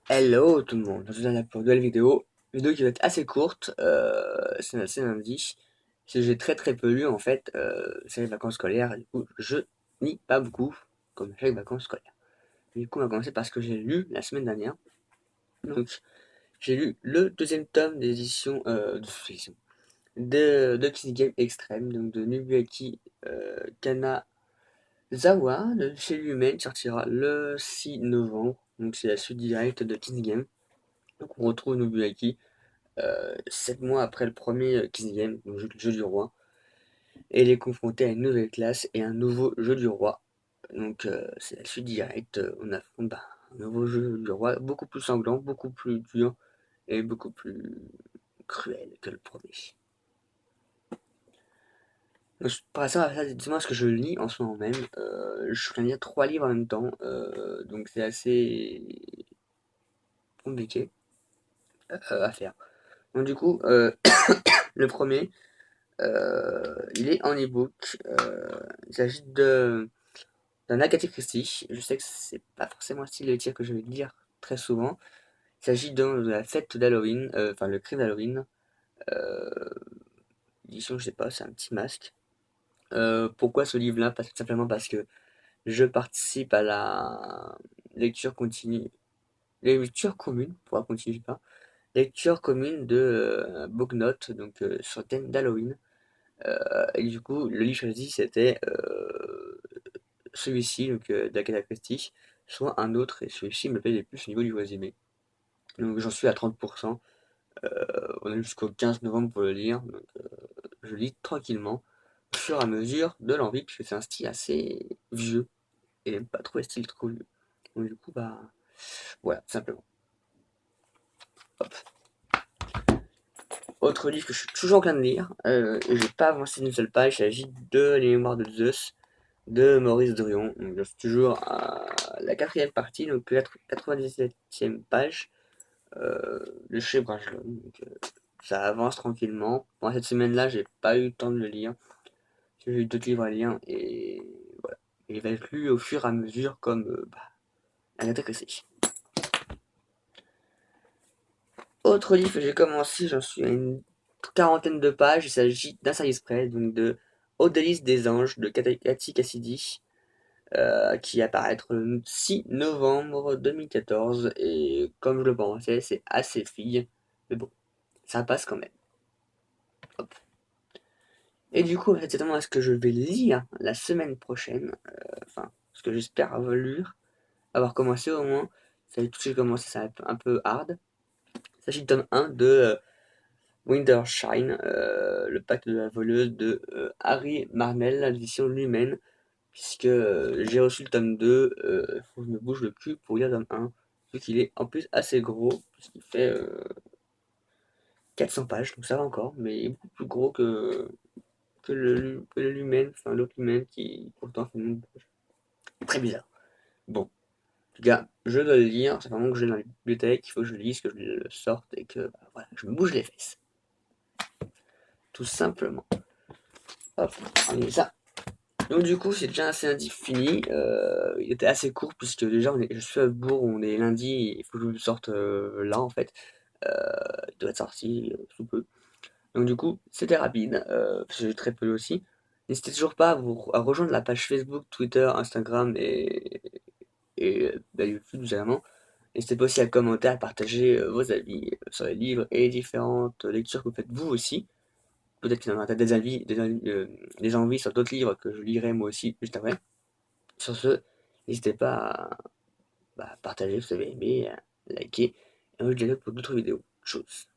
Hello tout le monde, je suis là pour une nouvelle vidéo qui va être assez courte, c'est assez lundi, parce que j'ai très peu lu en fait, c'est les vacances scolaires, et du coup je lis pas beaucoup, comme chaque vacances scolaires. Du coup on va commencer par ce que j'ai lu la semaine dernière, donc j'ai lu le deuxième tome des éditions, de Kiss Game Extreme, donc de Nobuaki Kanazawa, de chez Lumen, sortira le 6 novembre, donc c'est la suite directe de Kiss Game. Donc on retrouve Nobuaki 7 mois après le premier Kiss Game, donc jeu du roi, et il est confronté à une nouvelle classe et un nouveau jeu du roi. Donc c'est la suite directe, on affronte un nouveau jeu du roi, beaucoup plus sanglant, beaucoup plus dur et beaucoup plus cruel que le premier. Donc, par rapport à ça, dis-moi ce que je lis en ce moment même. Je suis en train de lire 3 livres en même temps, donc c'est assez compliqué à faire. Donc du coup, le premier, il est en e-book. Il s'agit d'un Agatha Christie. Je sais que c'est pas forcément un style de tir que je vais lire très souvent. Il s'agit de la fête d'Halloween, enfin le crime d'Halloween. Euh, Édition, je sais pas, c'est un petit masque. Pourquoi ce livre-là? Simplement parce que je participe à la lecture continue, lecture commune, pour continuer pas, lecture commune de Book Note, donc sur le thème d'Halloween. Et du coup, le livre choisi, c'était celui-ci, donc d'Agatha Christie, soit un autre, et celui-ci me plaît le plus au niveau du résumé. Donc j'en suis à 30%, on a jusqu'au 15 novembre pour le lire, donc je lis tranquillement, au fur et à mesure de l'envie, puisque c'est un style assez vieux, et j'aime pas trop les styles trop vieux. Donc du coup, bah, voilà, simplement. Hop. Autre livre que je suis toujours en train de lire, et j'ai pas avancé d'une seule page, il s'agit de Les Mémoires de Zeus, de Maurice Druon. Donc, je suis toujours à la quatrième partie, donc la 97e page de chez Brajlon. Donc, ça avance tranquillement. Bon, cette semaine-là, j'ai pas eu le temps de le lire. J'ai eu d'autres livres à lire et voilà. Et il va être lu au fur et à mesure comme Agatha Christie. Autre livre que j'ai commencé, j'en suis à une quarantaine de pages. Il s'agit d'un Service Press, donc de Odalisque des Anges de Cathy Cassidy, qui apparaîtra le 6 novembre 2014. Et comme je le pensais, c'est assez fille. Mais bon, ça passe quand même. Hop. Et du coup, c'est tellement ce que je vais lire la semaine prochaine. Enfin, ce que j'espère avoir commencé au moins. Ça tout ce que j'ai commencé, ça va être un peu hard. Il s'agit du tome 1 de Wintershine, le pacte de la voleuse de Harry Marnell, l'édition Lumen. Puisque j'ai reçu le tome 2, faut que je me bouge le cul pour lire le tome 1, vu qu'il est en plus assez gros, puisqu'il fait 400 pages, donc ça va encore, mais il est beaucoup plus gros que le Lumen, enfin l'autre Lumen qui pourtant fait une page. Très bizarre. Bon, en tout cas, je dois le lire, c'est vraiment que je l'ai dans la bibliothèque, il faut que je le lise, que je le sorte et que bah, voilà, je me bouge les fesses. Tout simplement. Hop, on y ça. Donc du coup, c'est déjà un lundi fini. Il était assez court puisque déjà je suis à Bourg, on est lundi, et il faut que je le sorte là en fait. Euh, il doit être sorti sous peu. Donc du coup, c'était rapide, parce que j'ai très peu aussi. N'hésitez toujours pas à rejoindre la page Facebook, Twitter, Instagram et YouTube généralement. N'hésitez pas aussi à commenter, à partager vos avis sur les livres et les différentes lectures que vous faites vous aussi. Peut-être qu'il y en aura des envies sur d'autres livres que je lirai moi aussi juste après. Sur ce, n'hésitez pas à partager si vous avez aimé, à liker, et on se dit pour d'autres vidéos. Tchuss.